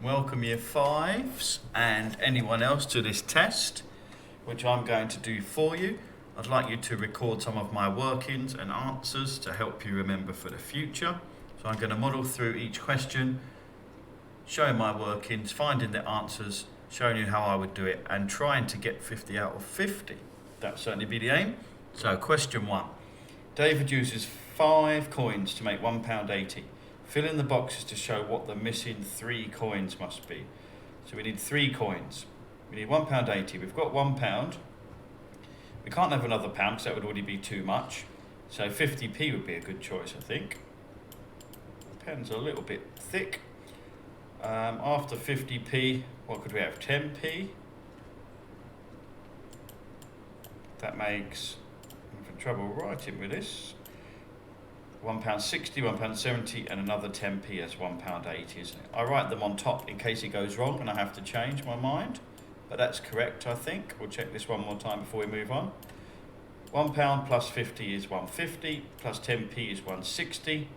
Welcome Year 5s and anyone else to this test, which I'm going to do for you. I'd like you to record some of my workings and answers to help you remember for the future. So I'm going to model through each question, showing my workings, finding the answers, showing you how I would do it, and trying to get 50 out of 50. That certainly be the aim. So question 1. David uses 5 coins to make £1.80. Fill in the boxes to show what the missing 3 coins must be. So we need 3 coins. We need £1.80. We've got £1. We can't have another pound because that would already be too much. So 50p would be a good choice, I think. The pen's a little bit thick. After 50p, what could we have? 10p. That makes, I'm having trouble writing with this. £1.60, £1.70, and another 10p as £1.80, isn't it? I write them on top in case it goes wrong and I have to change my mind, but that's correct, I think. We'll check this one more time before we move on. £1 plus 50 is 150, plus 10p is 160,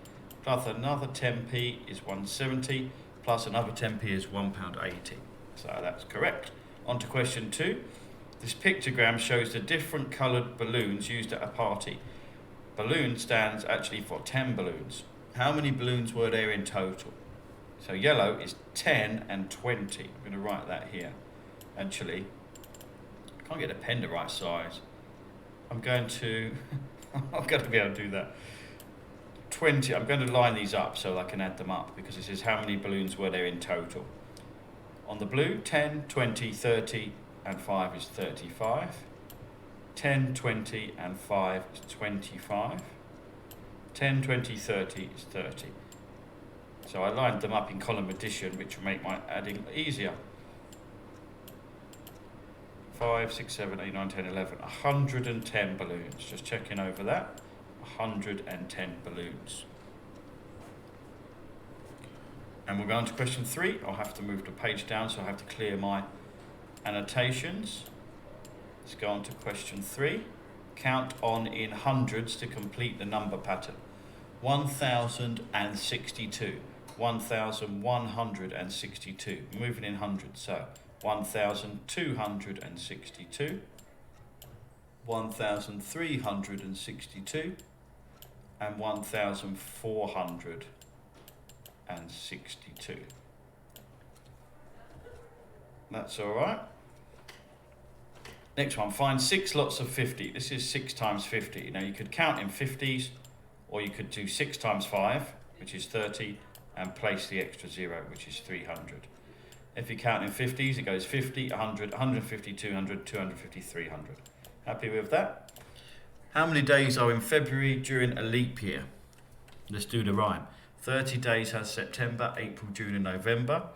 plus another 10p is 170, plus another 10p is £1.80. So that's correct. On to question 2. This pictogram shows the different coloured balloons used at a party. Balloon stands actually for 10 balloons. How many balloons were there in total? So yellow is 10 and 20. I'm going to write that here. Actually, I can't get a pen the right size. I'm going to be able to do that. 20, I'm going to line these up so I can add them up because this is how many balloons were there in total. On the blue, 10, 20, 30, and 5 is 35. 10, 20, and 5 is 25. 10, 20, 30 is 30. So I lined them up in column addition, which will make my adding easier. 5, 6, 7, 8, 9, 10, 11. 110 balloons. Just checking over that. 110 balloons. And we'll go on to question 3. I'll have to move the page down, so I have to clear my annotations. Let's go on to question 3. Count on in hundreds to complete the number pattern. 1062. 1162. Moving in hundreds. So 1262. 1362. And 1462. That's all right. Next one, find 6 lots of 50. This is 6 times 50. Now you could count in 50s, or you could do 6 times 5, which is 30, and place the extra 0, which is 300. If you count in 50s, it goes 50, 100, 150, 200, 250, 300. Happy with that? How many days are in February during a leap year? Let's do the rhyme. 30 days has September, April, June, and November.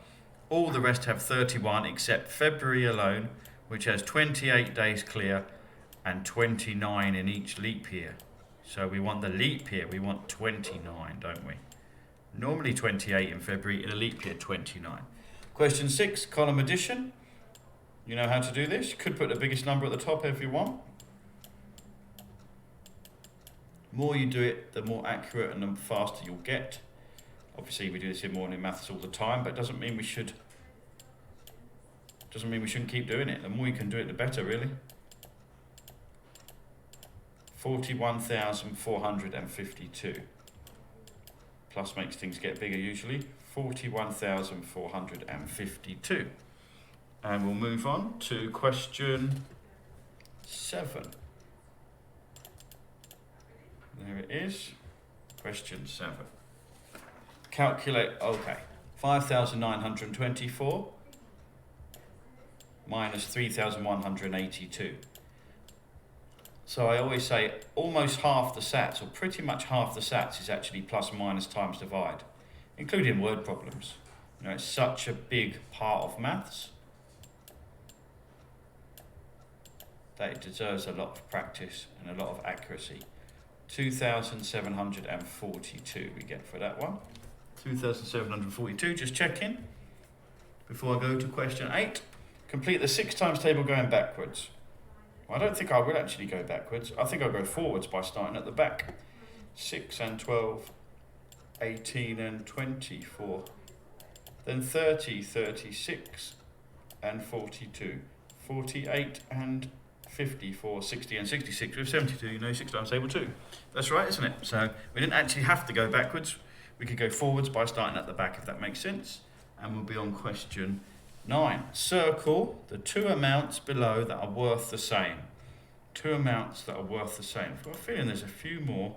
All the rest have 31 except February alone, which has 28 days clear and 29 in each leap year. So we want the leap year, we want 29, don't we? Normally 28 in February, in a leap year 29. Question 6, column addition. You know how to do this. You could put the biggest number at the top if you want. The more you do it, the more accurate and the faster you'll get. Obviously we do this in morning maths all the time, but it doesn't mean we shouldn't keep doing it. The more you can do it, the better, really. 41,452. Plus makes things get bigger usually. 41,452. And we'll move on to question 7. There it is. Question 7. Calculate, okay. 5,924. minus 3,182. So I always say almost half the sats, or pretty much half the sats, is actually plus, minus, times, divide, including word problems. You know, it's such a big part of maths that it deserves a lot of practice and a lot of accuracy. 2,742 we get for that one. 2,742, just checking before I go to question 8. Complete the 6 times table going backwards. Well, I don't think I will actually go backwards. I think I'll go forwards by starting at the back. 6 and 12, 18 and 24, then 30, 36 and 42, 48 and 54, 60 and 66. With 72, you know 6 times table 2. That's right, isn't it? So we didn't actually have to go backwards. We could go forwards by starting at the back, if that makes sense. And we'll be on question 9. Circle the two amounts below that are worth the same. Two amounts that are worth the same. I've got a feeling there's a few more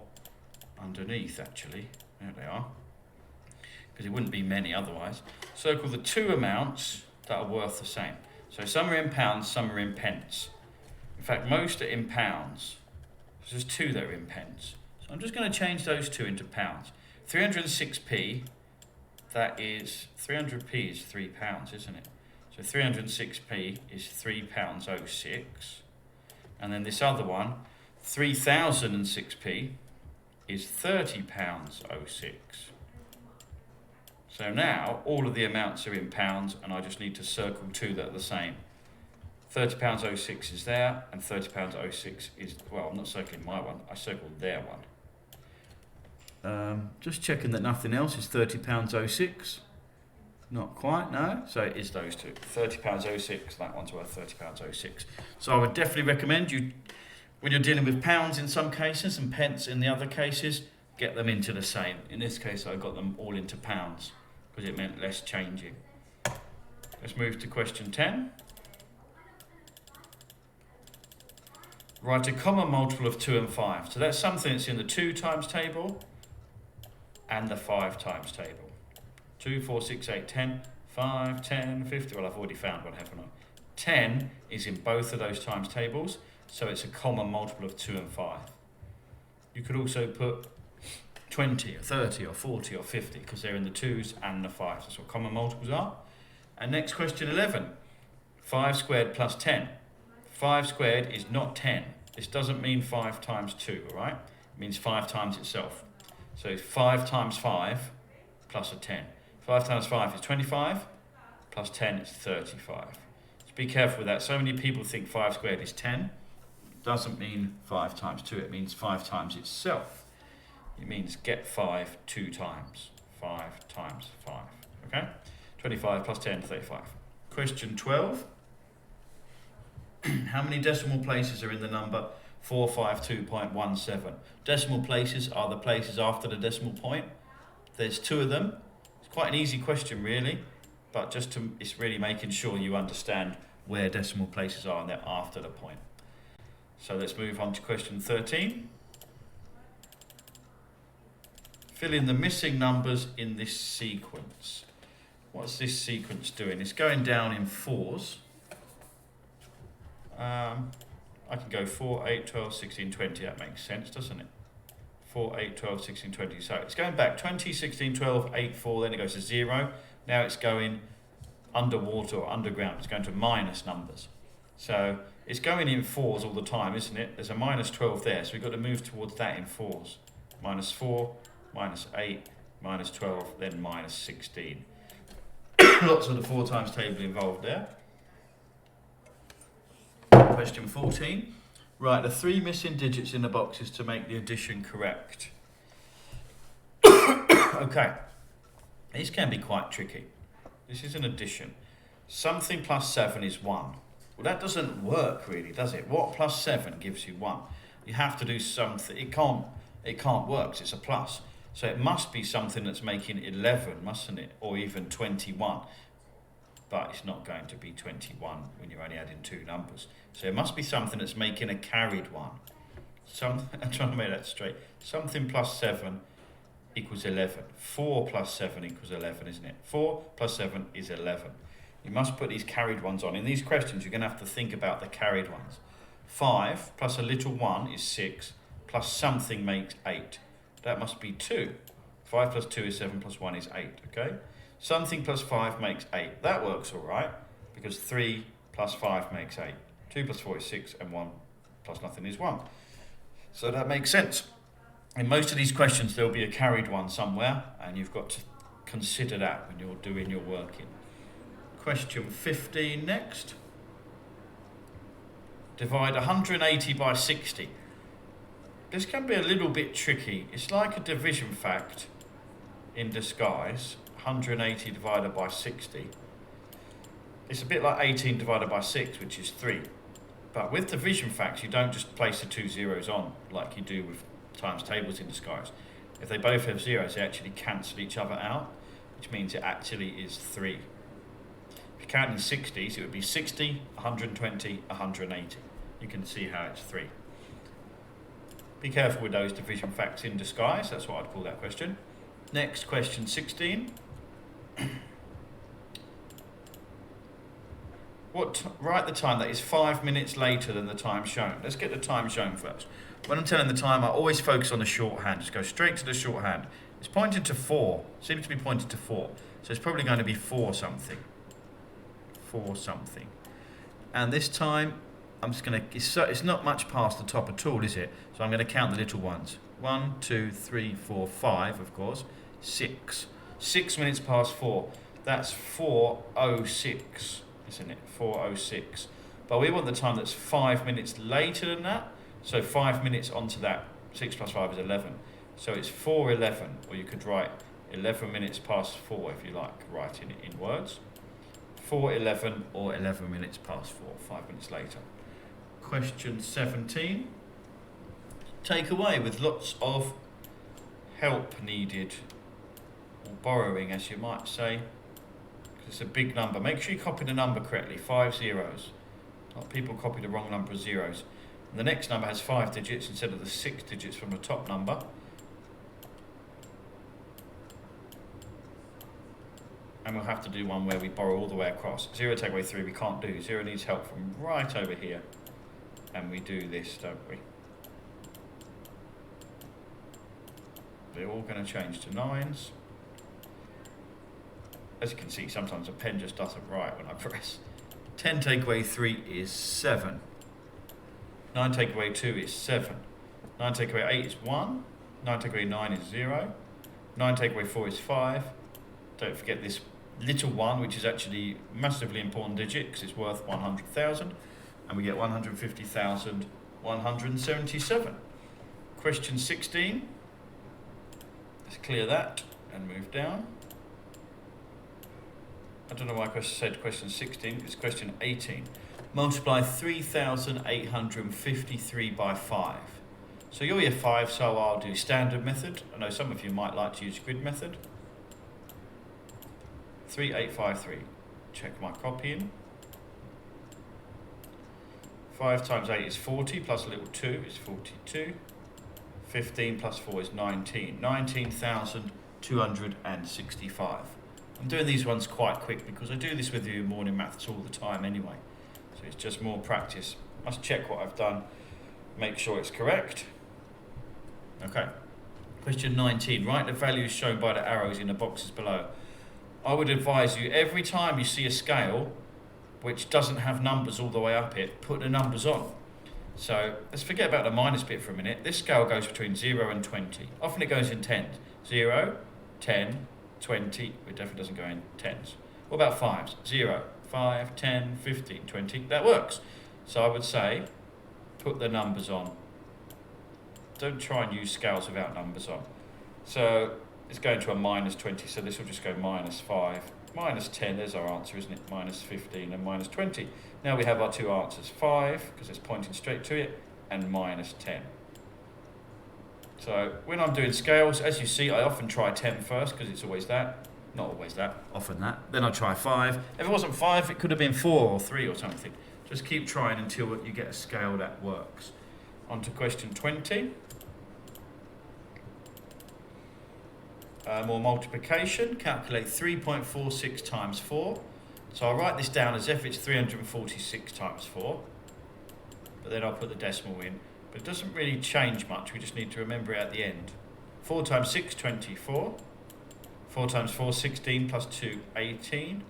underneath, actually. There they are. Because it wouldn't be many otherwise. Circle the two amounts that are worth the same. So some are in pounds, some are in pence. In fact, most are in pounds. There's two that are in pence. So I'm just going to change those two into pounds. 306p, that is, 300p is £3, isn't it? So 306p is £3.06. And then this other one, 3006p, is £30.06. So now all of the amounts are in pounds, and I just need to circle two that are the same. £30.06 is there, and £30.06 is, well, I'm not circling my one, I circled their one. Just checking that nothing else is £30.06. Not quite, no. So it is those two. £30.06, that one's worth £30.06. So I would definitely recommend you, when you're dealing with pounds in some cases and pence in the other cases, get them into the same. In this case, I got them all into pounds because it meant less changing. Let's move to question 10. Write a common multiple of 2 and 5. So that's something that's in the 2 times table and the 5 times table. 2, 4, 6, 8, 10, 5, 10, 50. Well, I've already found one, haven't I? 10 is in both of those times tables, so it's a common multiple of 2 and 5. You could also put 20 or 30 or 40 or 50 because they're in the 2s and the 5s. That's what common multiples are. And next question 11. 5 squared plus 10. 5 squared is not 10. This doesn't mean 5 times 2, all right? It means 5 times itself. So 5 times 5 plus a 10. 5 times 5 is 25, plus 10 is 35. So be careful with that. So many people think 5 squared is 10. It doesn't mean 5 times 2, it means 5 times itself. It means get 5 2 times. 5 times 5, okay? 25 plus 10, 35. Question 12. How many decimal places are in the number 452.17? Decimal places are the places after the decimal point. There's 2 of them. It's quite an easy question, really, but it's really making sure you understand where decimal places are and they're after the point. So let's move on to question 13. Fill in the missing numbers in this sequence. What's this sequence doing? It's going down in 4s. I can go 4, 8, 12, 16, 20. That makes sense, doesn't it? 4, 8, 12, 16, 20. So it's going back 20, 16, 12, 8, 4. Then it goes to 0. Now it's going underwater or underground. It's going to minus numbers. So it's going in 4s all the time, isn't it? There's a minus 12 there. So we've got to move towards that in 4s. Minus 4, minus 8, minus 12, then minus 16. Lots of the 4 times table involved there. Question 14. Write the 3 missing digits in the boxes to make the addition correct. Okay. These can be quite tricky. This is an addition. Something plus 7 is 1. Well, that doesn't work really, does it? What plus 7 gives you 1? You have to do something. It can't work 'cause it's a plus. So it must be something that's making 11, mustn't it? Or even 21. But it's not going to be 21 when you're only adding 2 numbers. So it must be something that's making a carried 1. I'm trying to make that straight. Something plus 7 equals 11. 4 plus 7 equals 11, isn't it? 4 plus 7 is 11. You must put these carried ones on. In these questions, you're going to have to think about the carried ones. 5 plus a little 1 is 6, plus something makes 8. That must be 2. 5 plus 2 is 7, plus 1 is 8, okay? Something plus 5 makes 8. That works all right, because 3 plus 5 makes 8. 2 plus 4 is 6, and 1 plus nothing is 1. So that makes sense. In most of these questions, there'll be a carried one somewhere, and you've got to consider that when you're doing your working. Question 15 next. Divide 180 by 60. This can be a little bit tricky. It's like a division fact in disguise. 180 divided by 60. It's a bit like 18 divided by 6, which is 3. But with division facts, you don't just place the two zeros on like you do with times tables in Disguise. If they both have zeros, they actually cancel each other out, which means it actually is 3. If you count in 60s, it would be 60, 120, 180. You can see how it's 3. Be careful with those division facts in Disguise. That's what I'd call that question. Next, question 16. Write the time that is 5 minutes later than the time shown. Let's get the time shown first. When I'm telling the time, I always focus on the shorthand. Just go straight to the shorthand. It's pointing to 4. Seems to be pointing to 4. So it's probably going to be 4 something. 4 something. And this time, I'm just going to... It's not much past the top at all, is it? So I'm going to count the little ones. 1, 2, 3, 4, 5, of course. 6. 6 minutes past 4. That's 4:06. Isn't it? 4:06. But we want the time that's 5 minutes later than that. So 5 minutes onto that. 6 plus 5 is 11. So it's 4:11, or you could write 11 minutes past 4 if you like, writing it in words. 4:11 or 11 minutes past 4, 5 minutes later. Question 17. Take away with lots of help needed, or borrowing as you might say. It's a big number. Make sure you copy the number correctly. 5 zeros. A lot of people copy the wrong number of zeros. And the next number has 5 digits instead of the 6 digits from the top number. And we'll have to do one where we borrow all the way across. 0 take away 3 we can't do. 0 needs help from right over here. And we do this, don't we? They're all going to change to 9s. As you can see, sometimes a pen just doesn't write when I press. 10 take away 3 is 7. 9 take away 2 is 7. 9 take away 8 is 1. 9 take away 9 is 0. 9 take away 4 is 5. Don't forget this little 1, which is actually a massively important digit because it's worth 100,000. And we get 150,177. Question 16. Let's clear that and move down. I don't know why I said question 16, it's question 18. Multiply 3,853 by 5. So you're year 5, so I'll do standard method. I know some of you might like to use grid method. 3853. Check my copying. 5 times 8 is 40, plus a little 2 is 42. 15 plus 4 is 19. 19,265. I'm doing these ones quite quick because I do this with you in morning maths all the time anyway. So it's just more practice. Must check what I've done, make sure it's correct. Okay. Question 19. Write the values shown by the arrows in the boxes below. I would advise you every time you see a scale which doesn't have numbers all the way up it, put the numbers on. So let's forget about the minus bit for a minute. This scale goes between 0 and 20. Often it goes in tens. 0, 10, 20, it definitely doesn't go in tens. What about 5s? 0, 5, 10, 15, 20. That works. So I would say, put the numbers on. Don't try and use scales without numbers on. So it's going to a minus 20, so this will just go minus 5, minus 10, there's our answer, isn't it? Minus 15 and minus 20. Now we have our two answers, 5, because it's pointing straight to it, and minus 10. So when I'm doing scales, as you see, I often try 10 first, because it's always that. Not always that, often that. Then I try 5. If it wasn't 5, it could have been 4 or 3 or something. Just keep trying until you get a scale that works. On to question 20. More multiplication. Calculate 3.46 times 4. So I'll write this down as if it's 346 times 4. But then I'll put the decimal in. But it doesn't really change much. We just need to remember it at the end. 4 times 6, 24. 4 times 4, 16, plus 2, 18.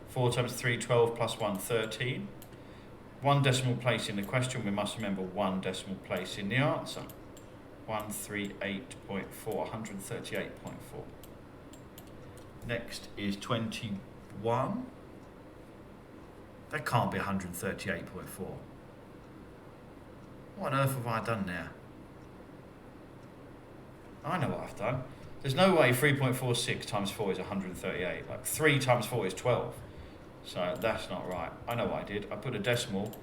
4 times 3, 12, plus 1, 13. One decimal place in the question. We must remember one decimal place in the answer. 138.4, 138.4. Next is 21. That can't be 138.4. What on earth have I done there? I know what I've done. There's no way 3.46 times 4 is 138. Like 3 times 4 is 12. So that's not right. I know what I did. I put a decimal.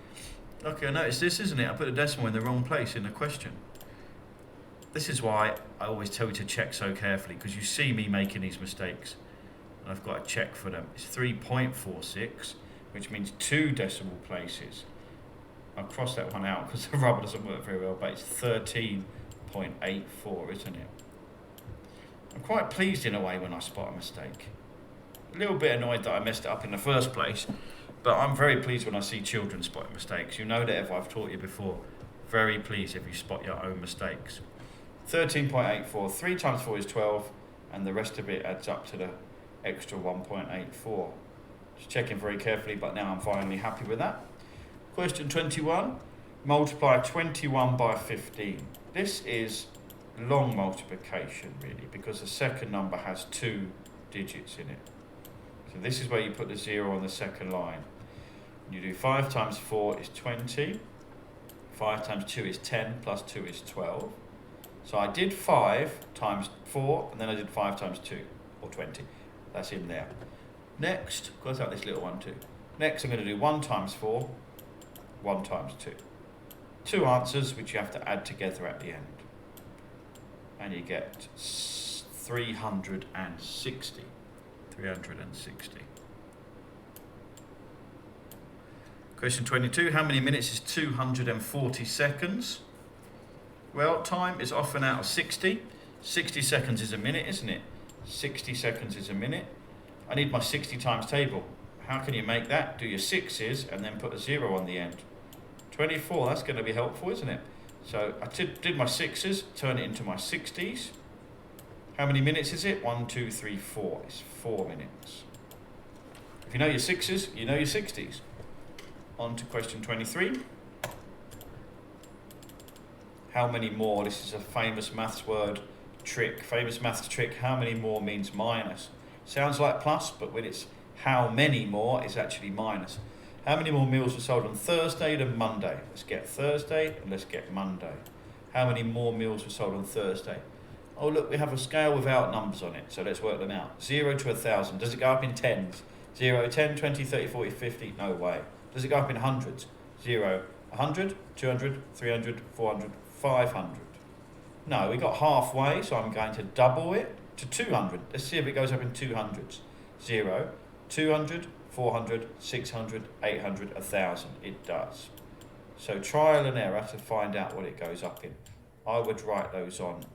Okay, I noticed this, isn't it? I put a decimal in the wrong place in the question. This is why I always tell you to check so carefully, because you see me making these mistakes. And I've got to check for them. It's 3.46, which means 2 decimal places. I'll cross that one out because the rubber doesn't work very well, but it's 13.84, isn't it? I'm quite pleased in a way when I spot a mistake. A little bit annoyed that I messed it up in the first place, but I'm very pleased when I see children spot mistakes. You know that if I've taught you before. Very pleased if you spot your own mistakes. 13.84, 3 times 4 is 12, and the rest of it adds up to the extra 1.84. Just checking very carefully, but now I'm finally happy with that. Question 21, multiply 21 by 15. This is long multiplication really, because the second number has 2 digits in it. So this is where you put the 0 on the second line. You do 5 times 4 is 20, 5 times 2 is 10, plus 2 is 12. So I did 5 times 4, and then I did 5 times 2, or 20. That's in there. Next, close out this little one too. Next I'm going to do 1 times 4, 1 times 2. 2 answers which you have to add together at the end. And you get 360. 360. Question 22, how many minutes is 240 seconds? Well, time is often out of 60. 60 seconds is a minute, isn't it? 60 seconds is a minute. I need my 60 times table. How can you make that? Do your 6's and then put a 0 on the end. 24, that's going to be helpful, isn't it? So I did my 6's, turn it into my 60s. How many minutes is it? 1, 2, 3, 4. It's 4 minutes. If you know your 6's, you know your 60s. On to question 23. How many more? This is a famous maths word trick. Famous maths trick. How many more means minus. Sounds like plus, but when it's how many more, it's actually minus. How many more meals were sold on Thursday than Monday? Let's get Thursday and let's get Monday. How many more meals were sold on Thursday? Oh look, we have a scale without numbers on it, so let's work them out. 0 to 1,000. Does it go up in tens? 0, 10, 20, 30, 40, 50? No way. Does it go up in hundreds? 0, 100, 200, 300, 400, 500. No, we got halfway, so I'm going to double it to 200. Let's see if it goes up in 200s. 0, 200, 400, 600, 800, 1,000. It does. So trial and error to find out what it goes up in. I would write those on.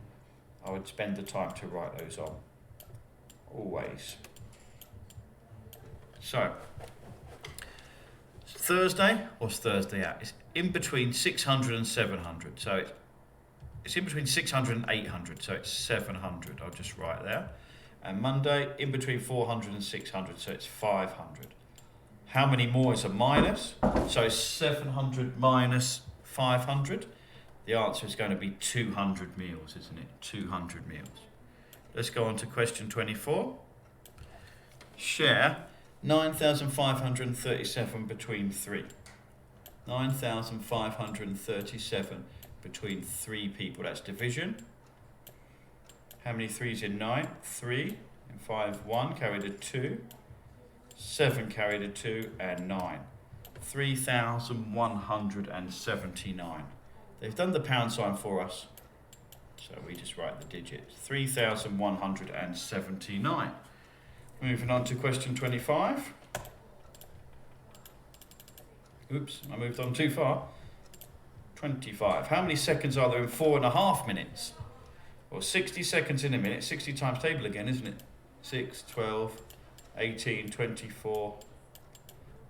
I would spend the time to write those on. Always. So, Thursday, what's Thursday at? It's in between 600 and 700. So it's in between 600 and 800. So it's 700. I'll just write there. And Monday, in between 400 and 600. So it's 500. How many more is a minus? So 700 minus 500. The answer is going to be 200 meals, isn't it? 200 meals. Let's go on to question 24. Share 9,537 between 3. 9,537 between 3 people. That's division. How many 3's in 9? 3. And 5, 1. Carried a 2. 7 carried a 2. And 9. 3,179. They've done the pound sign for us. So we just write the digits. 3,179. Moving on to question 25. Oops, I moved on too far. 25. How many seconds are there in 4.5 minutes? Well, 60 seconds in a minute. 60 times table again, isn't it? 6, 12, 18, 24.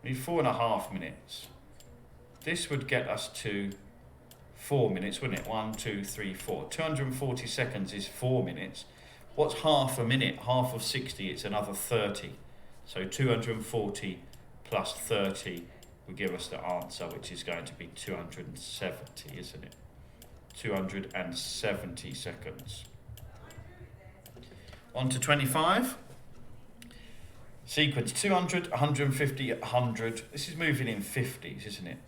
We need 4.5 minutes. This would get us to 4 minutes, wouldn't it? 1, 2, 3, 4. 240 seconds is 4 minutes. What's half a minute? Half of 60, it's another 30. So 240 plus 30 will give us the answer, which is going to be 270, isn't it? 270 seconds. On to 25. Sequence 200, 150, 100. This is moving in 50s, isn't it?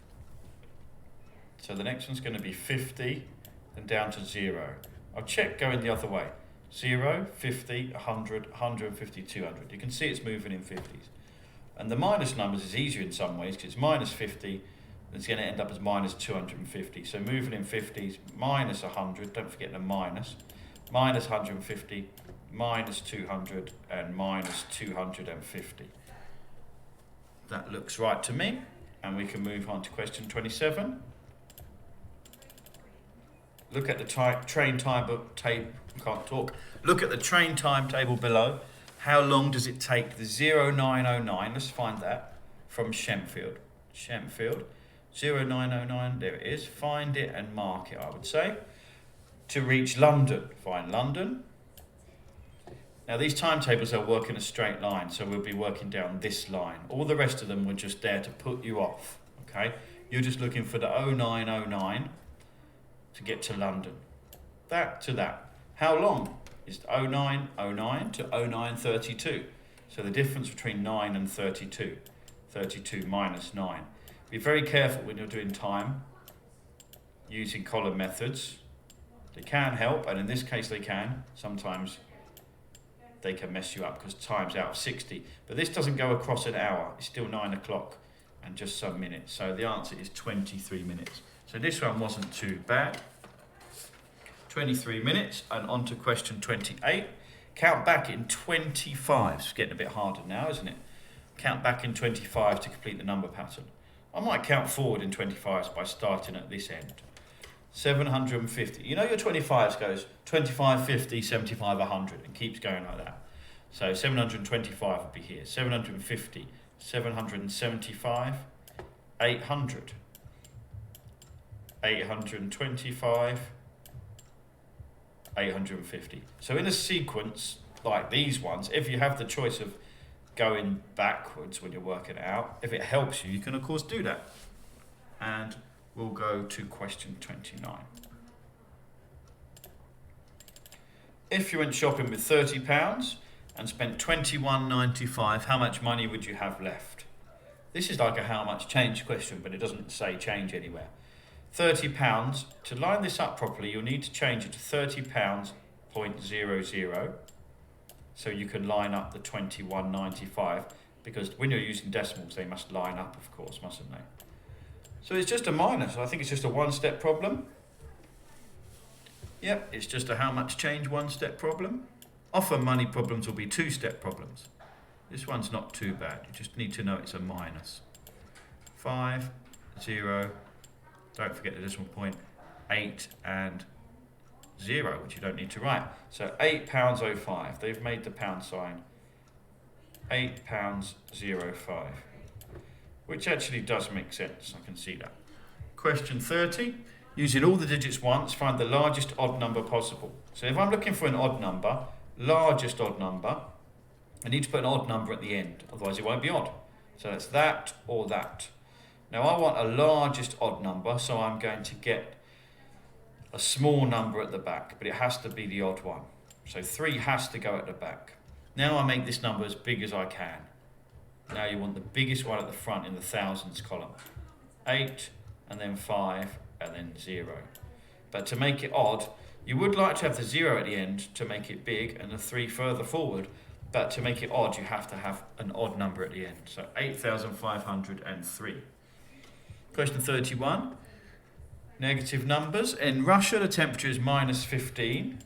So the next one's going to be 50, then down to 0. I'll check going the other way. 0, 50, 100, 150, 200. You can see it's moving in 50s. And the minus numbers is easier in some ways because it's minus 50, it's going to end up as minus 250. So moving in 50s, minus 100, don't forget the minus 150, minus 200, and minus 250. That looks right to me. And we can move on to question 27. Look at the train timetable. Can't talk. Look at the train timetable below. How long does it take the 0909? Let's find that from Shenfield. 0909. There it is. Find it and mark it, I would say. To reach London. Find London. Now these timetables are working a straight line, so we'll be working down this line. All the rest of them were just there to put you off. Okay? You're just looking for the 0909 to get to London. That to that. How long is 0909 to 0932? So the difference between 9 and 32. 32 minus 9. Be very careful when you're doing time using column methods. They can help, and in this case they can. Sometimes they can mess you up because time's out of 60. But this doesn't go across an hour. It's still 9 o'clock and just some minutes. So the answer is 23 minutes. So this one wasn't too bad. 23 minutes, and on to question 28. Count back in 25. It's getting a bit harder now, isn't it? Count back in 25 to complete the number pattern. I might count forward in 25s by starting at this end. 750. You know your 25s goes 25, 50, 75, 100 and keeps going like that. So 725 would be here. 750, 775, 800, 825, 850. So in a sequence like these ones, if you have the choice of going backwards when you're working it out, if it helps you, you can of course do that. And we'll go to question 29. If you went shopping with £30 and spent £21.95, how much money would you have left? This is like a how much change question, but it doesn't say change anywhere. £30. To line this up properly, you'll need to change it to £30.00. So you can line up the 21.95, because when you're using decimals, they must line up, of course, mustn't they? So it's just a minus. I think it's just a one-step problem. Yep, it's just a how much change one-step problem. Often money problems will be two-step problems. This one's not too bad. You just need to know it's a minus. 5, 0, don't forget the decimal point, 8 and 0, which you don't need to write. So £8.05. They've made the pound sign. £8.05. Which actually does make sense. I can see that. Question 30. Using all the digits once, find the largest odd number possible. So if I'm looking for an odd number, largest odd number, I need to put an odd number at the end. Otherwise it won't be odd. So it's that or that. Now I want a largest odd number, so I'm going to get a small number at the back, but it has to be the odd one. So 3 has to go at the back. Now I make this number as big as I can. Now you want the biggest one at the front in the thousands column. 8, and then 5, and then 0. But to make it odd, you would like to have the 0 at the end to make it big and the 3 further forward, but to make it odd, you have to have an odd number at the end. So 8,503. Question 31. Negative numbers. In Russia, the temperature is minus 15,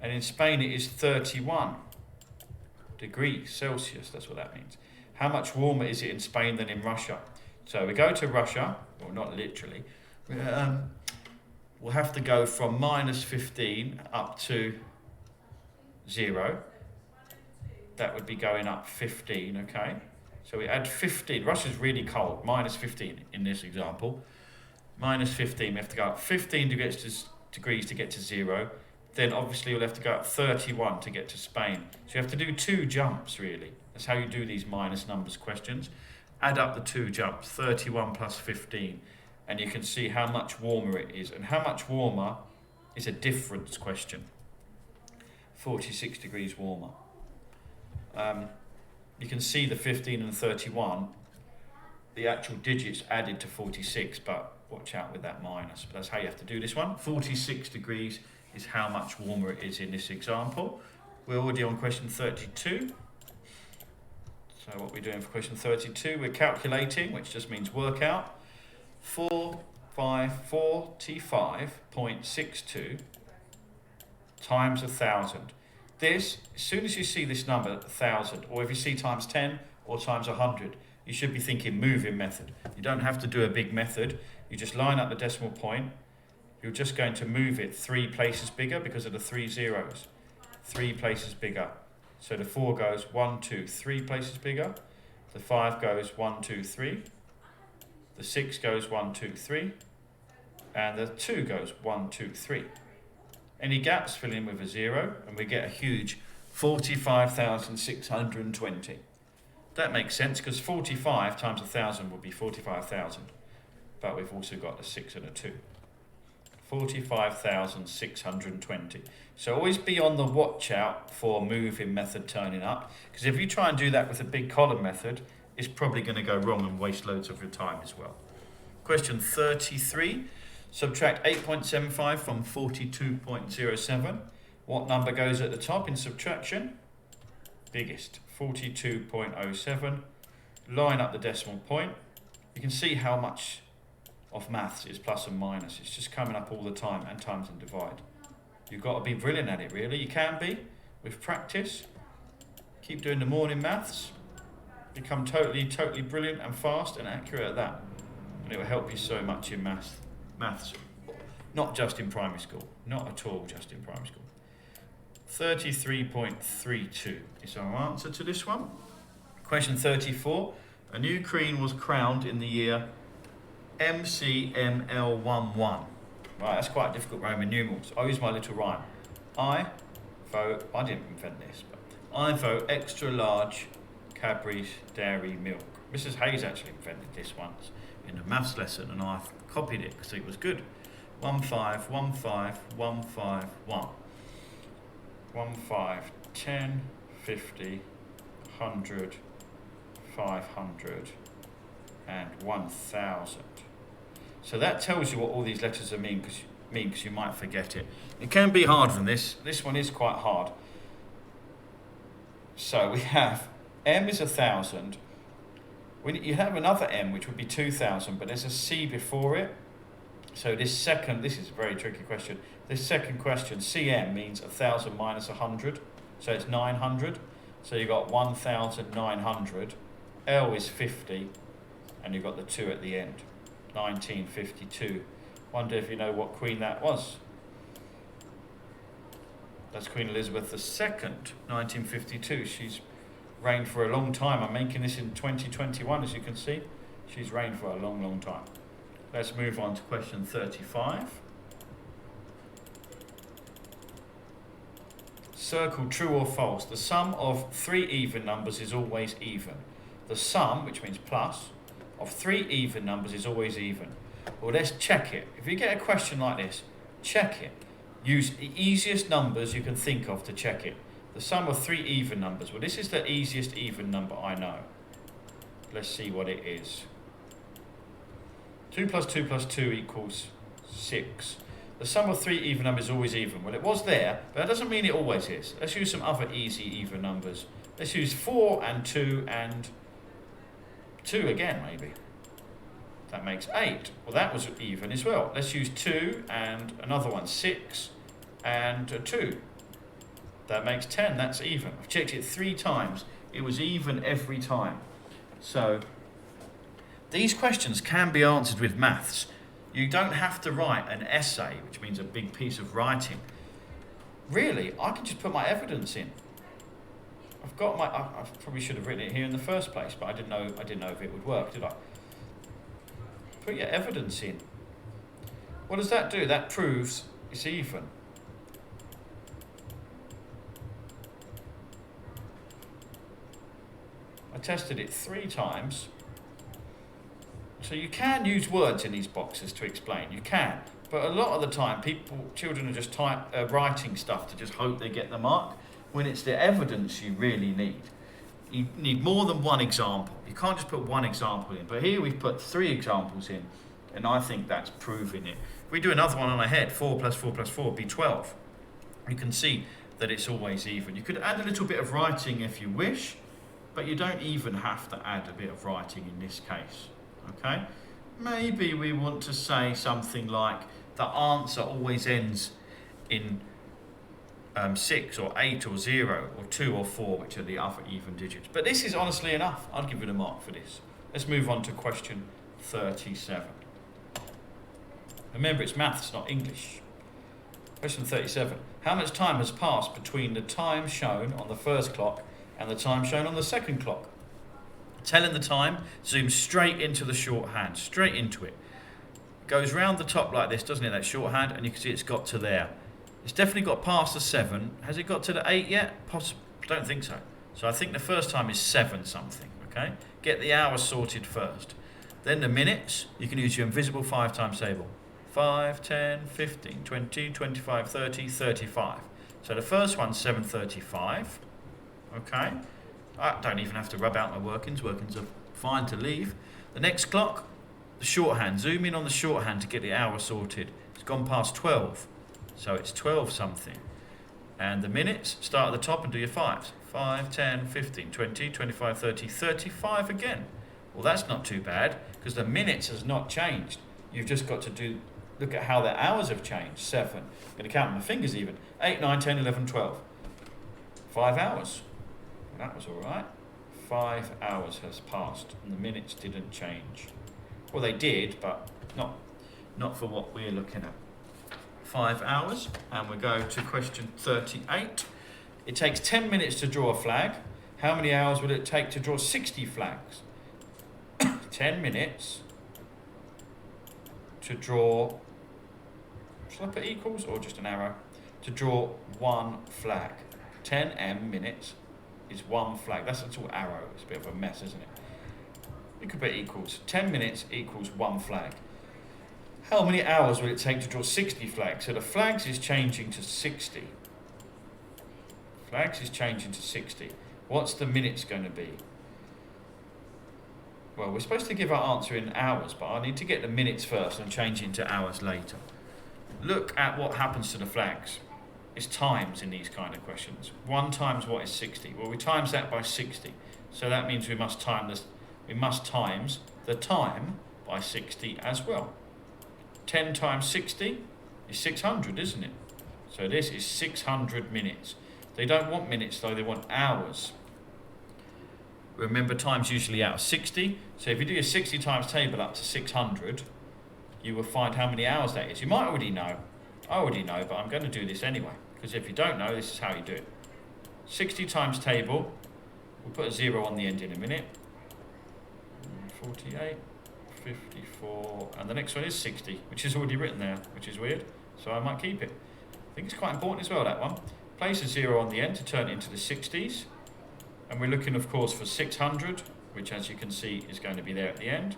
and in Spain it is 31 degrees Celsius. That's what that means. How much warmer is it in Spain than in Russia? So we go to Russia, well, not literally. We'll have to go from minus 15 up to 0. That would be going up 15, okay? So we add 15. Russia's really cold, minus 15 in this example. Minus 15, we have to go up 15 degrees to get to 0. Then obviously you'll have to go up 31 to get to Spain. So you have to do 2 jumps, really. That's how you do these minus numbers questions. Add up the 2 jumps, 31 plus 15, and you can see how much warmer it is. And how much warmer is a difference question. 46 degrees warmer. You can see the 15 and 31, the actual digits added to 46, but watch out with that minus. But that's how you have to do this one. 46 degrees is how much warmer it is in this example. We're already on question 32. So what we're doing for question 32, we're calculating, which just means work out, 45.62 times 1,000. This, as soon as you see this number, 1,000, or if you see times 10 or times 100, you should be thinking moving method. You don't have to do a big method. You just line up the decimal point. You're just going to move it 3 places bigger because of the 3 zeros. 3 places bigger. So the 4 goes 1, 2, 3 places bigger. The 5 goes 1, 2, 3. The 6 goes 1, 2, 3. And the 2 goes 1, 2, 3. Any gaps, fill in with a 0, and we get a huge 45,620. That makes sense because 45 times 1,000 would be 45,000. But we've also got a 6 and a 2. 45,620. So always be on the watch out for moving method turning up, because if you try and do that with a big column method, it's probably going to go wrong and waste loads of your time as well. Question 33. Subtract 8.75 from 42.07. What number goes at the top in subtraction? Biggest, 42.07. Line up the decimal point. You can see how much of maths is plus and minus. It's just coming up all the time, and times and divide. You've got to be brilliant at it, really. You can be with practice. Keep doing the morning maths. Become totally brilliant and fast and accurate at that. And it will help you so much in maths. Not just in primary school. Not at all just in primary school. 33.32 is our answer to this one. Question 34. A new queen was crowned in the year MCML11. Right, that's quite difficult Roman numerals. I'll use my little rhyme. I vote, I didn't invent this, but I vote extra large Cadbury's Dairy Milk. Mrs. Hayes actually invented this once in a maths lesson, and I copied it because it was good. 1 5 1 5 1 5 1 1 5 10 50 100 500 and 1,000. So that tells you what all these letters are mean because you might forget it. It can be hard from this. This one is quite hard. So we have M is 1,000. You have another M which would be 2,000, but there's a C before it. So this is a very tricky question. This second question, CM, means 1,000 minus 100. So it's 900. So you've got 1,900. L is 50. And you've got the 2 at the end. 1952. Wonder if you know what queen that was. That's Queen Elizabeth II, 1952. She's reigned for a long time. I'm making this in 2021, as you can see. She's reigned for a long, long time. Let's move on to question 35. Circle true or false. The sum of 3 even numbers is always even. The sum, which means plus, of 3 even numbers is always even. Well, let's check it. If you get a question like this, check it. Use the easiest numbers you can think of to check it. The sum of 3 even numbers. Well, this is the easiest even number I know. Let's see what it is. 2 plus 2 plus 2 equals 6. The sum of 3 even numbers is always even. Well, it was there, but that doesn't mean it always is. Let's use some other easy even numbers. Let's use 4 and 2 and 2 again, maybe. That makes 8. Well, that was even as well. Let's use 2 and another one, 6 and 2. That makes 10. That's even. I've checked it 3 times. It was even every time. So these questions can be answered with maths. You don't have to write an essay, which means a big piece of writing. Really, I can just put my evidence in. I probably should have written it here in the first place, but I didn't know if it would work, did I? Put your evidence in. What does that do? That proves it's even. I tested it 3 times. So you can use words in these boxes to explain. You can. But a lot of the time, children are just writing stuff to just hope they get the mark, when it's the evidence you really need. You need more than one example. You can't just put one example in. But here we've put 3 examples in, and I think that's proving it. If we do another one on a head, 4 plus 4 plus 4 would be 12. You can see that it's always even. You could add a little bit of writing if you wish, but you don't even have to add a bit of writing in this case, okay? Maybe we want to say something like the answer always ends in 6 or 8 or 0 or 2 or 4, which are the other even digits. But this is honestly enough. I'd give it a mark for this. Let's move on to question 37. Remember, it's maths, not English. Question 37. How much time has passed between the time shown on the first clock and the time shown on the second clock? Telling the time, zoom straight into the shorthand, straight into it. Goes round the top like this, doesn't it, that shorthand, and you can see it's got to there. It's definitely got past the 7. Has it got to the 8 yet? Don't think so. So I think the first time is 7 something, okay? Get the hours sorted first. Then the minutes, you can use your invisible 5 times table. 5, 10, 15, 20, 25, 30, 35. So the first one's 7:35, okay? I don't even have to rub out my workings. Workings are fine to leave. The next clock, the shorthand. Zoom in on the shorthand to get the hour sorted. It's gone past 12. So it's 12 something. And the minutes, start at the top and do your 5s. 5, 10, 15, 20, 25, 30, 35 again. Well, that's not too bad because the minutes has not changed. You've just got to look at how the hours have changed. 7. I'm going to count my fingers even. 8, 9, 10, 11, 12. 5 hours. Well, that was all right. 5 hours has passed and the minutes didn't change. Well, they did, but not for what we're looking at. 5 hours, and we go to question 38. It takes 10 minutes to draw a flag. How many hours would it take to draw 60 flags? 10 minutes to draw, shall I put equals or just an arrow? To draw 1 flag. 10 minutes is 1 flag. That's a little arrow. It's a bit of a mess, isn't it? You could put equals. 10 minutes equals 1 flag. How many hours will it take to draw 60 flags? So the flags is changing to 60. Flags is changing to 60. What's the minutes going to be? Well, we're supposed to give our answer in hours, but I need to get the minutes first and change into hours later. Look at what happens to the flags. It's times in these kind of questions. 1 times what is 60? Well, we times that by 60. So that means we must times the time by 60 as well. 10 times 60 is 600, isn't it? So this is 600 minutes. They don't want minutes though, they want hours. Remember, time's usually out of 60. So if you do your 60 times table up to 600, you will find how many hours that is. You might already know. I already know, but I'm going to do this anyway. Because if you don't know, this is how you do it. 60 times table. We'll put a 0 on the end in a minute. 48. 54, and the next one is 60, which is already written there, which is weird, so I might keep it. I think it's quite important as well, that one. Place a 0 on the end to turn it into the 60s, and we're looking, of course, for 600, which, as you can see, is going to be there at the end.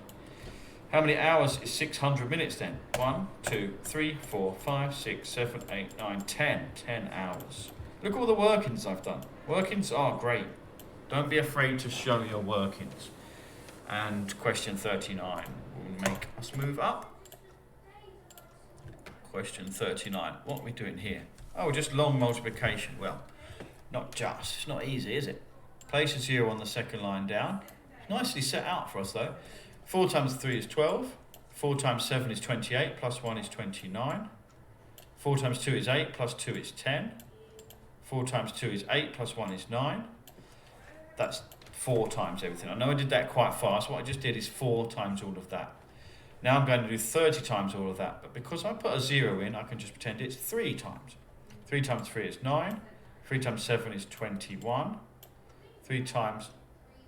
How many hours is 600 minutes then? 1, 2, 3, 4, 5, 6, 7, 8, 9, 10. 10 hours. Look at all the workings I've done. Workings are great. Don't be afraid to show your workings. And question 39 will make us move up. Question 39. What are we doing here? Oh, just long multiplication. Well, not just. It's not easy, is it? Place a 0 on the second line down. It's nicely set out for us, though. 4 times 3 is 12. 4 times 7 is 28. Plus 1 is 29. 4 times 2 is 8. Plus 2 is 10. 4 times 2 is 8. Plus 1 is 9. That's 4 times everything. I know I did that quite fast. What I just did is 4 times all of that. Now I'm going to do 30 times all of that. But because I put a 0 in, I can just pretend it's 3 times. 3 times 3 is 9. 3 times 7 is 21. 3 times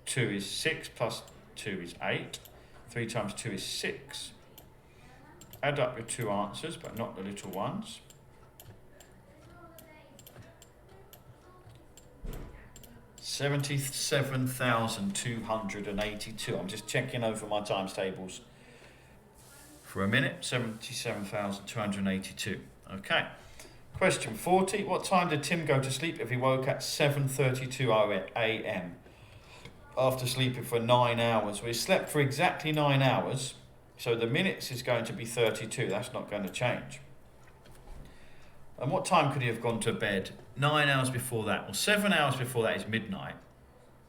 2 is 6. Plus 2 is 8. 3 times 2 is 6. Add up your 2 answers, but not the little ones. 77,282. I'm just checking over my times tables for a minute. 77,282. Okay. Question 40. What time did Tim go to sleep if he woke at 7:32 a.m. after sleeping for 9 hours? Well, he slept for exactly 9 hours, So the minutes is going to be 32. That's not going to change. And what time could he have gone to bed? 9 hours before that. Well, 7 hours before that is midnight.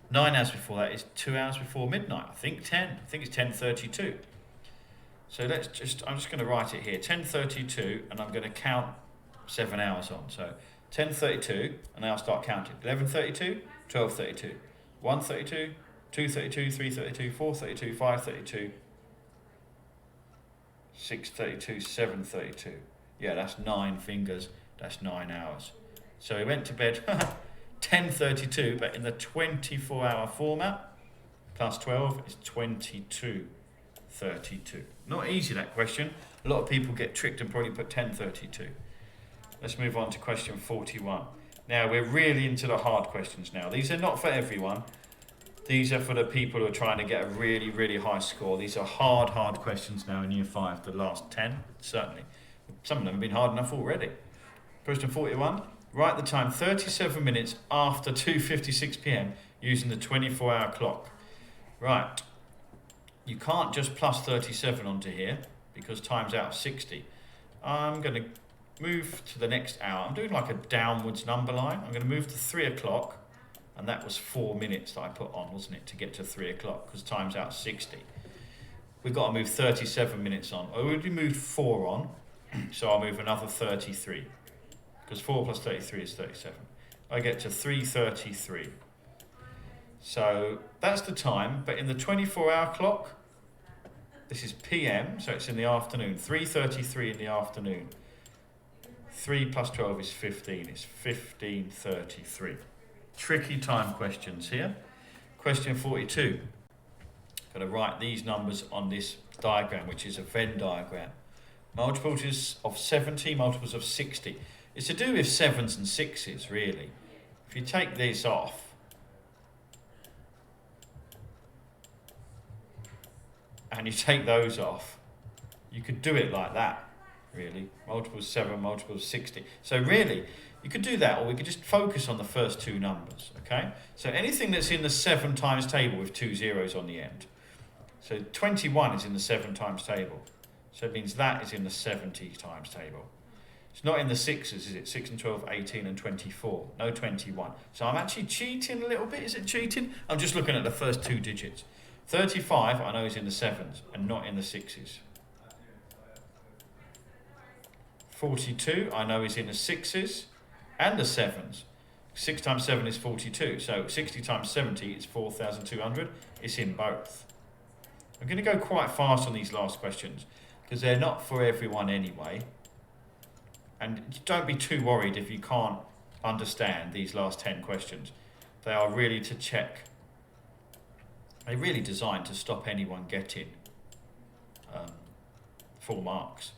9 hours before that is 2 hours before midnight. I think 10. I think it's 10:32. So I'm just going to write it here. 10:32, and I'm going to count 7 hours on. So 10:32, and I'll start counting. 11:32, 12:32, 1:32, 2:32, 3:32, 4:32, 5:32, 6:32, 7:32. Yeah, that's 9 fingers. That's 9 hours. So he went to bed 10:32, but in the 24-hour format, plus 12 is 22:32. Not easy, that question. A lot of people get tricked and probably put 10:32. Let's move on to question 41. Now, we're really into the hard questions now. These are not for everyone. These are for the people who are trying to get a really, really high score. These are hard questions now in Year 5, the last 10, certainly. Some of them have been hard enough already. Question 41. Write the time 37 minutes after 2:56 p.m. using the 24-hour clock. Right. You can't just plus 37 onto here because time's out of 60. I'm going to move to the next hour. I'm doing like a downwards number line. I'm going to move to 3 o'clock, and that was 4 minutes that I put on, wasn't it, to get to 3 o'clock because time's out of 60. We've got to move 37 minutes on. I already moved 4 on, so I'll move another 33 because 4 plus 33 is 37. I get to 3:33. So that's the time, but in the 24-hour clock, this is PM, so it's in the afternoon, 3:33 in the afternoon. 3 plus 12 is 15, it's 15:33. Tricky time questions here. Question 42. Got to write these numbers on this diagram, which is a Venn diagram. Multiples of 70, multiples of 60. It's to do with 7s and 6s, really. If you take these off, and you take those off, you could do it like that, really. Multiples 7, multiples 60. So really, you could do that, or we could just focus on the first 2 numbers, okay? So anything that's in the 7 times table with 2 zeros on the end. So 21 is in the 7 times table. So it means that is in the 70 times table. It's not in the 6s, is it? 6 and 12, 18 and 24. No 21. So I'm actually cheating a little bit. Is it cheating? I'm just looking at the first 2 digits. 35, I know, is in the 7s and not in the 6s. 42, I know, is in the 6s and the 7s. 6 times 7 is 42. So 60 times 70 is 4,200. It's in both. I'm going to go quite fast on these last questions because they're not for everyone anyway. And don't be too worried if you can't understand these last 10 questions. They are really to check. They're really designed to stop anyone getting full marks,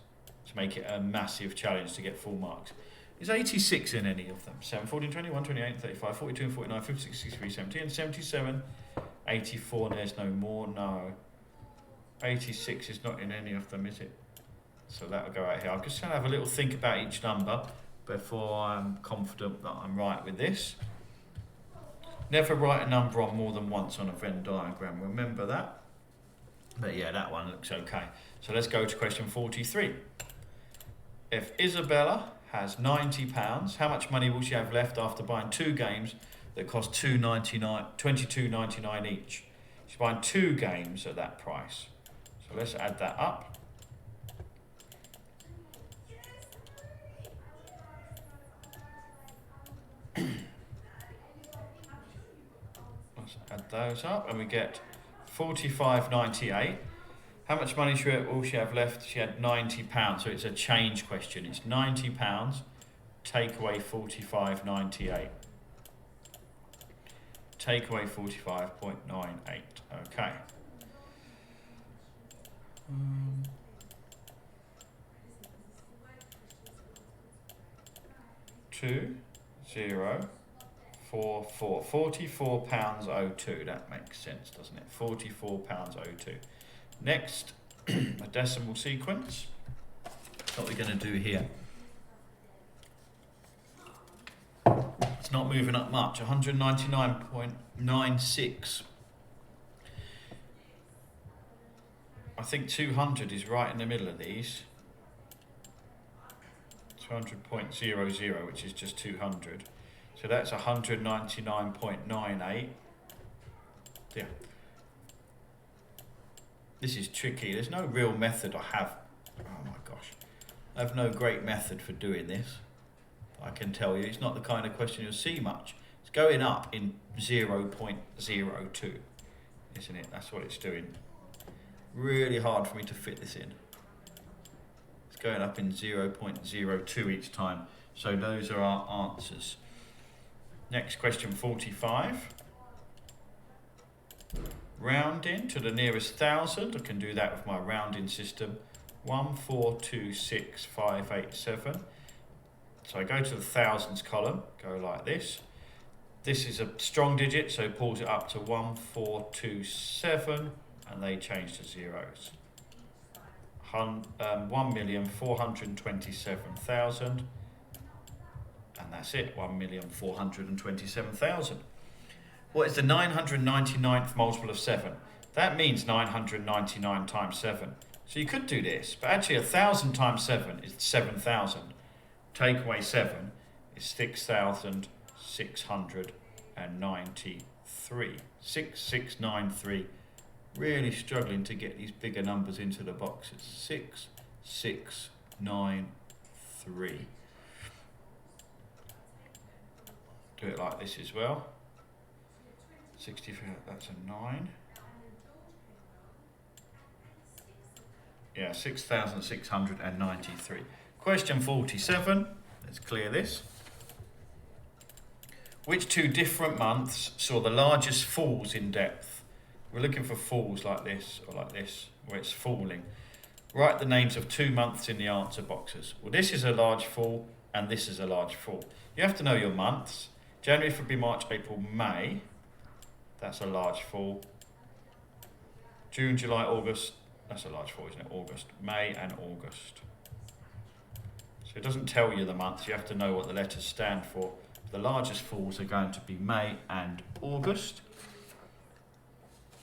to make it a massive challenge to get full marks. Is 86 in any of them? 7, 14, 21, 28, 35, 42 and 49, 56, 63, 70 and 77, 84, and there's no more, no. 86 is not in any of them, is it? So that'll go out here. I'm just going to have a little think about each number before I'm confident that I'm right with this. Never write a number on more than once on a Venn diagram. Remember that? But yeah, that one looks okay. So let's go to question 43. If Isabella has £90, how much money will she have left after buying 2 games that cost $22.99 each? She's buying 2 games at that price. So let's add that up. Let's add those up and we get £45.98. How much money will she have left? She had £90, so it's a change question. It's £90, take away £45.98. Take away 45.98. Okay. 2, 0, 4, 4. £44.02. That makes sense, doesn't it? £44.02. Next, a decimal sequence. That's what we're going to do here. It's not moving up much. 199.96. I think 200 is right in the middle of these. 200.00, which is just 200. So that's 199.98. Yeah. This is tricky. There's no real method I have. Oh my gosh. I have no great method for doing this. I can tell you, it's not the kind of question you'll see much. It's going up in 0.02, isn't it? That's what it's doing. Really hard for me to fit this in. It's going up in 0.02 each time. So those are our answers. Next question, 45. Rounding to the nearest thousand. I can do that with my rounding system. 1426587. So I go to the thousands column, go like this. This is a strong digit, so it pulls it up to 1427, and they change to zeros. 1,427,000, and that's it, 1,427,000. What is the 999th multiple of 7? That means 999 times 7. So you could do this, but actually 1,000 times 7 is 7,000. Take away 7 is 6,693. 6693. Really struggling to get these bigger numbers into the boxes. 6693. Do it like this as well. 64, that's a 9. Yeah, 6,693. Question 47. Let's clear this. Which two different months saw the largest falls in depth? We're looking for falls like this or like this, where it's falling. Write the names of 2 months in the answer boxes. Well, this is a large fall and this is a large fall. You have to know your months. January, February, March, April, May. That's a large fall. June, July, August. That's a large fall, isn't it? August, May and August. So it doesn't tell you the months. You have to know what the letters stand for. The largest falls are going to be May and August.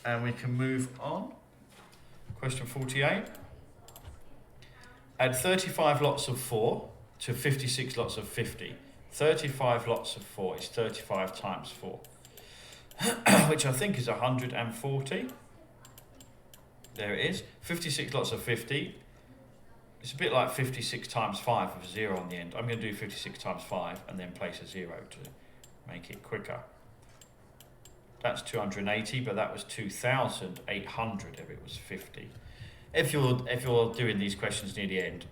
And we can move on. Question 48. Add 35 lots of 4 to 56 lots of 50. 35 lots of 4 is 35 times 4, which I think is 140. There it is. 56 lots of 50. It's a bit like 56 times 5 with a 0 on the end. I'm going to do 56 times 5 and then place a 0 to make it quicker. That's 280, but that was 2,800 if it was 50. If you're doing these questions near the end,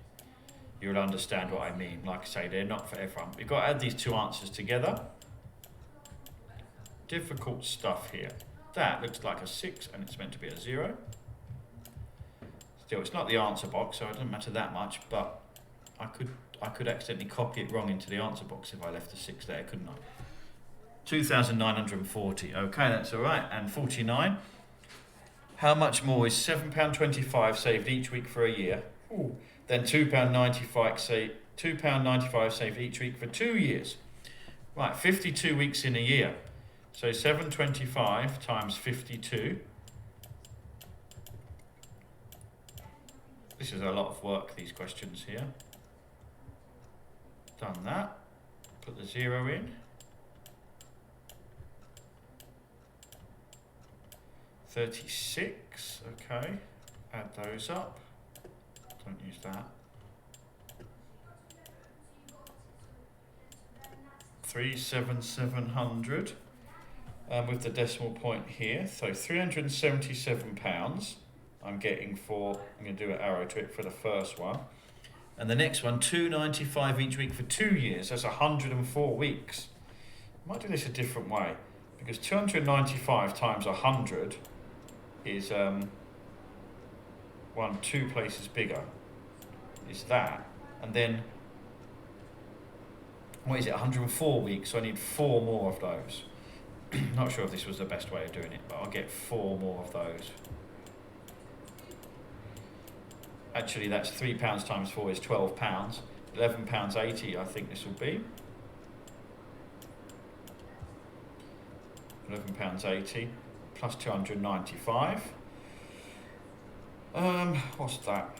you'll understand what I mean. Like I say, they're not for everyone. You've got to add these two answers together. Difficult stuff here. That looks like a 6 and it's meant to be a 0. Still, it's not the answer box, so it doesn't matter that much, but I could accidentally copy it wrong into the answer box if I left a 6 there, couldn't I? 2,940. Okay, that's all right. And 49. How much more is £7.25 saved each week for a year? Ooh. Then £2.95 saved each week for 2 years. Right, 52 weeks in a year. So 725 times 52. This is a lot of work, these questions here. Done that. Put the 0 in. 36, okay. Add those up. Don't use that. 37700 with the decimal point here. So £377 I'm getting for, I'm going to do an arrow to it for the first one. And the next one, £295 each week for 2 years. That's 104 weeks. I might do this a different way, because 295 times 100 is 2 places bigger. Is that. And then, what is it, 104 weeks, so I need 4 more of those. Not sure if this was the best way of doing it, but I'll get 4 more of those. Actually, that's £3 times 4 is £12. £11.80 I think this will be. £11.80 plus 295. What's that?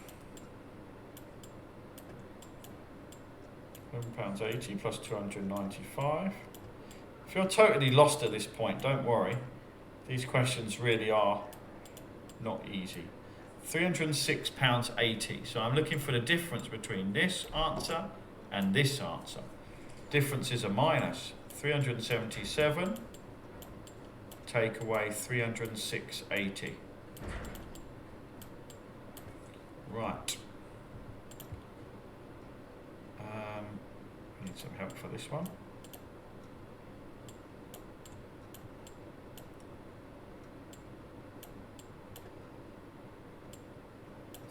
£11.80 plus 295. If you're totally lost at this point, don't worry. These questions really are not easy. £306.80. So I'm looking for the difference between this answer and this answer. Difference is a minus. 377 take away 306.80. Right. Need some help for this one.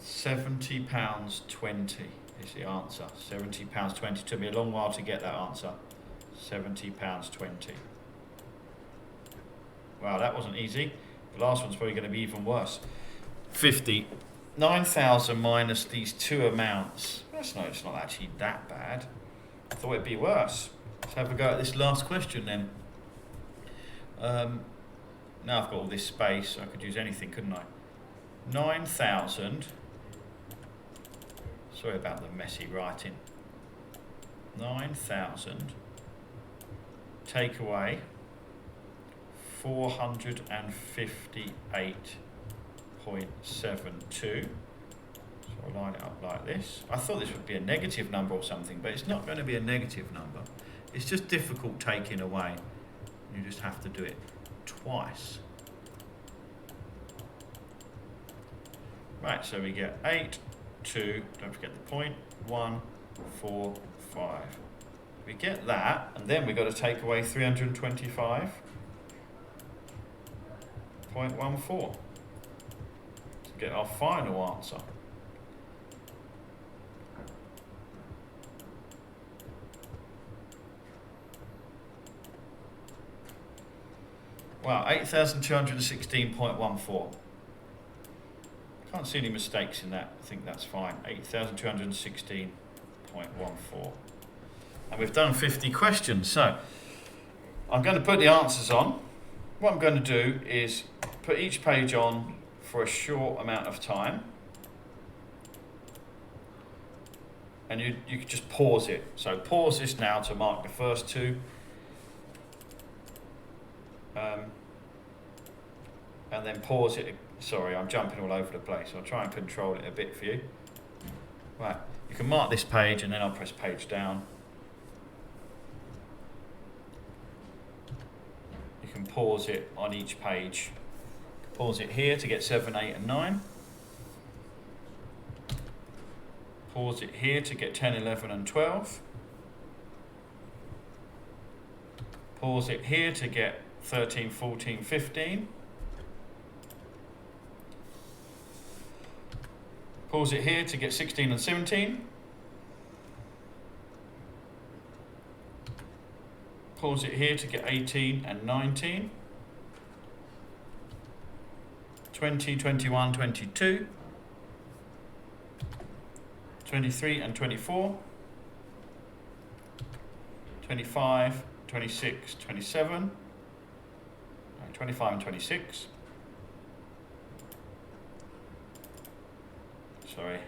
£70.20 is the answer. £70.20. Took me a long while to get that answer. £70.20. Wow, that wasn't easy. The last one's probably going to be even worse. 9,000 minus these two amounts. It's not actually that bad. I thought it'd be worse. Let's have a go at this last question then. Now I've got all this space, I could use anything, couldn't I? 9,000. Sorry about the messy writing. 9,000 take away 458.72. So I'll line it up like this. I thought this would be a negative number or something, but it's not going to be a negative number. It's just difficult taking away. You just have to do it twice. Right, so we get 8, 2, don't forget the point, 1, 4, 5. We get that, and then we've got to take away 325.14 to get our final answer. Wow, 8,216.14. Can't see any mistakes in that. I think that's fine. 8,216.14. And we've done 50 questions. So I'm going to put the answers on. What I'm going to do is put each page on for a short amount of time. And you can just pause it. So pause this now to mark the first two. And then pause it. Sorry, I'm jumping all over the place. I'll try and control it a bit for you. Right, you can mark this page and then I'll press page down. You can pause it on each page. Pause it here to get 7, 8 and 9. Pause it here to get 10, 11 and 12. Pause it here to get 13, 14, 15. Pause it here to get 16 and 17. Pause it here to get 18 and 19. 20, 21, 22. 23 and 24. 25, 26, 27. 25 and 26. Sorry.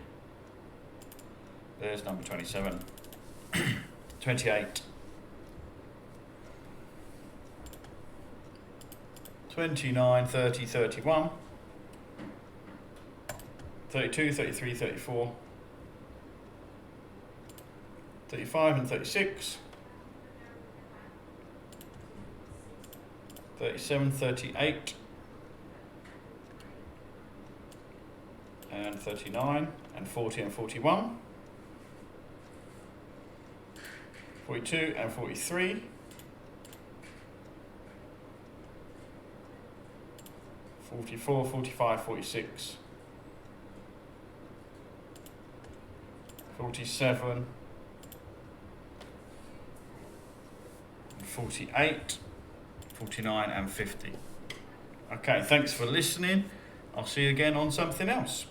There's number 27. 28. 29, 30, 31. 32, 33, 34. 35 and 36. 37, 38. And 39 and 40 and 41. 42 and 43. 44, 45, 46. 47. 48. 49 and 50. Okay, thanks for listening. I'll see you again on something else.